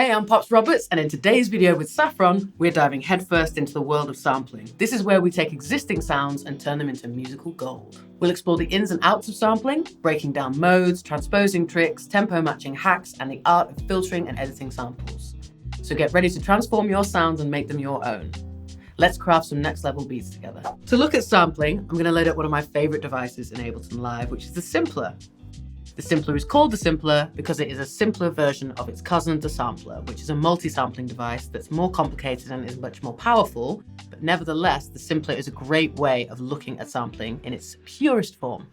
Hey, I'm Pops Roberts, and in today's video with Saffron, we're diving headfirst into the world of sampling. This is where we take existing sounds and turn them into musical gold. We'll explore the ins and outs of sampling, breaking down modes, transposing tricks, tempo matching hacks, and the art of filtering and editing samples. So get ready to transform your sounds and make them your own. Let's craft some next level beats together. To look at sampling, I'm going to load up one of my favorite devices in Ableton Live, which is the Simpler. The Simpler is called the Simpler because it is a simpler version of its cousin, the Sampler, which is a multi-sampling device that's more complicated and is much more powerful, but nevertheless, the Simpler is a great way of looking at sampling in its purest form.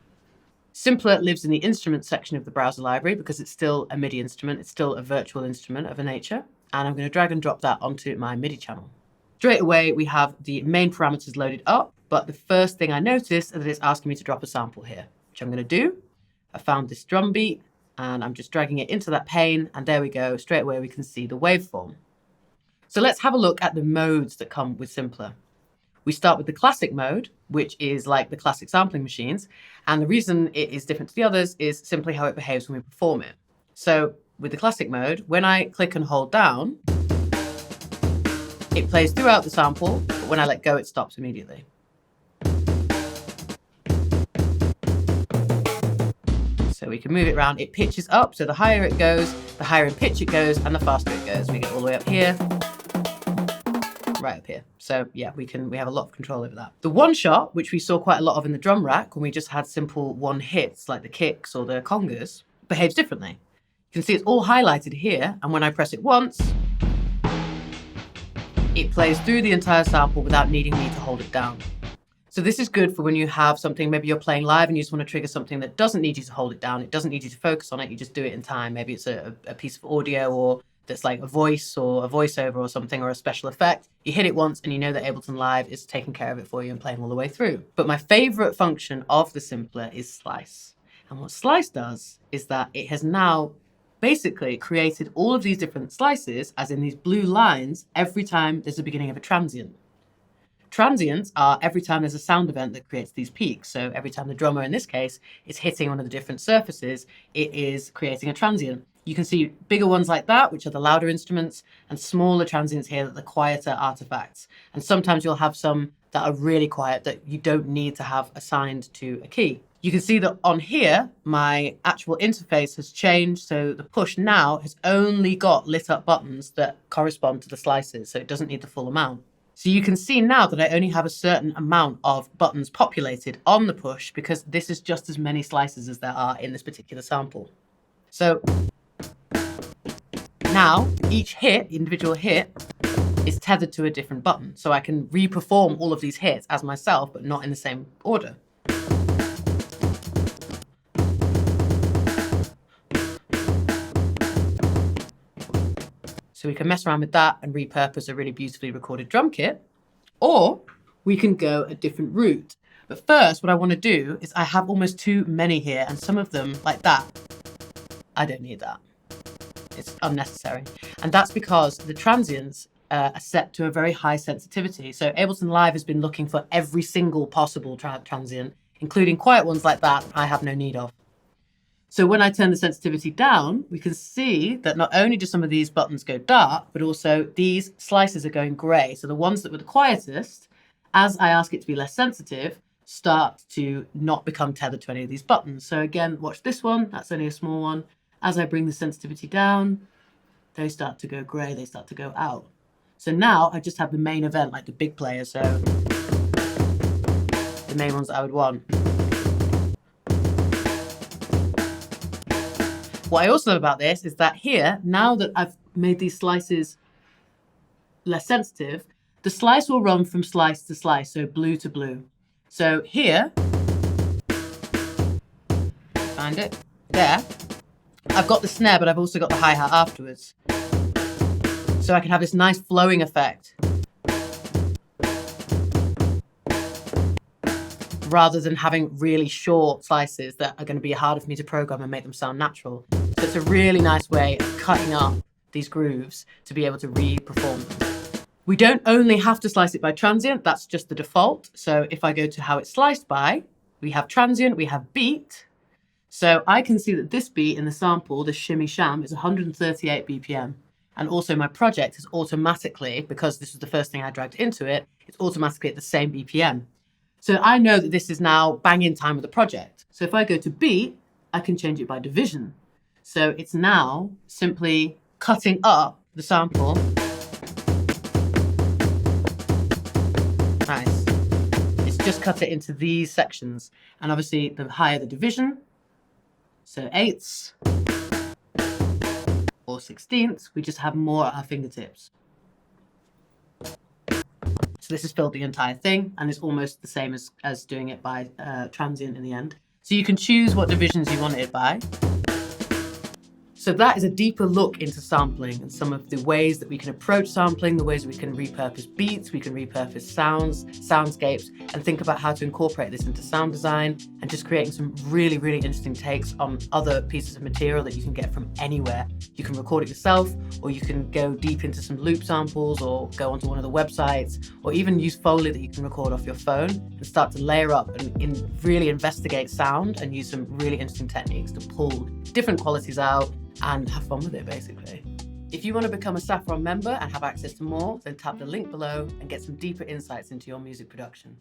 Simpler lives in the instrument section of the browser library because it's still a MIDI instrument, it's still a virtual instrument of a nature, and I'm going to drag and drop that onto my MIDI channel. Straight away, we have the main parameters loaded up, but the first thing I notice is that it's asking me to drop a sample here, which I'm going to do. I found this drum beat and I'm just dragging it into that pane, and there we go. Straight away we can see the waveform. So let's have a look at the modes that come with Simpler. We start with the classic mode, which is like the classic sampling machines, and the reason it is different to the others is simply how it behaves when we perform it. So with the classic mode, when I click and hold down, it plays throughout the sample, but when I let go it stops immediately. So we can move it around. It pitches up, so the higher it goes, the higher in pitch it goes, and the faster it goes. We get all the way up here, right up here. So yeah, we have a lot of control over that. The one shot, which we saw quite a lot of in the drum rack when we just had simple one hits like the kicks or the congas, behaves differently. You can see it's all highlighted here, and when I press it once, it plays through the entire sample without needing me to hold it down. So this is good for when you have something, maybe you're playing live and you just want to trigger something that doesn't need you to hold it down. It doesn't need you to focus on it. You just do it in time. Maybe it's a piece of audio or that's like a voice or a voiceover or something or a special effect. You hit it once and you know that Ableton Live is taking care of it for you and playing all the way through. But my favorite function of the Simpler is Slice. And what Slice does is that it has now basically created all of these different slices, as in these blue lines, every time there's the beginning of a transient. Transients are every time there's a sound event that creates these peaks. So every time the drummer, in this case, is hitting one of the different surfaces, it is creating a transient. You can see bigger ones like that, which are the louder instruments, and smaller transients here that are the quieter artifacts. And sometimes you'll have some that are really quiet that you don't need to have assigned to a key. You can see that on here, my actual interface has changed. So the push now has only got lit up buttons that correspond to the slices. So it doesn't need the full amount. So you can see now that I only have a certain amount of buttons populated on the push because this is just as many slices as there are in this particular sample. So now each hit, individual hit, is tethered to a different button. So I can re-perform all of these hits as myself, but not in the same order. So we can mess around with that and repurpose a really beautifully recorded drum kit, or we can go a different route. But first, what I want to do is I have almost too many here, and some of them, like that, I don't need that. It's unnecessary. And that's because the transients are set to a very high sensitivity. So Ableton Live has been looking for every single possible transient, including quiet ones like that I have no need of. So when I turn the sensitivity down, we can see that not only do some of these buttons go dark, but also these slices are going gray. So the ones that were the quietest, as I ask it to be less sensitive, start to not become tethered to any of these buttons. So again, watch this one. That's only a small one. As I bring the sensitivity down, they start to go gray. They start to go out. So now I just have the main event, like the big players. So the main ones that I would want. What I also love about this is that here, now that I've made these slices less sensitive, the slice will run from slice to slice, so blue to blue. So here, find it, there, I've got the snare, but I've also got the hi-hat afterwards. So I can have this nice flowing effect, rather than having really short slices that are going to be harder for me to program and make them sound natural. So it's a really nice way of cutting up these grooves to be able to re-perform them. We don't only have to slice it by transient, that's just the default. So if I go to how it's sliced by, we have transient, we have beat. So I can see that this beat in the sample, the shimmy sham, is 138 BPM. And also my project is automatically, because this was the first thing I dragged into it, it's automatically at the same BPM. So I know that this is now bang in time with the project. So if I go to beat, I can change it by division. So it's now simply cutting up the sample. Nice. It's just cut it into these sections. And obviously the higher the division, so eighths or sixteenths, we just have more at our fingertips. So this has filled the entire thing, and it's almost the same as doing it by transient in the end. So you can choose what divisions you want it by. So that is a deeper look into sampling and some of the ways that we can approach sampling, the ways we can repurpose beats, we can repurpose sounds, soundscapes, and think about how to incorporate this into sound design and just creating some really, really interesting takes on other pieces of material that you can get from anywhere. You can record it yourself, or you can go deep into some loop samples, or go onto one of the websites, or even use Foley that you can record off your phone and start to layer up and really investigate sound and use some really interesting techniques to pull different qualities out and have fun with it, basically. If you want to become a Saffron member and have access to more, then tap the link below and get some deeper insights into your music production.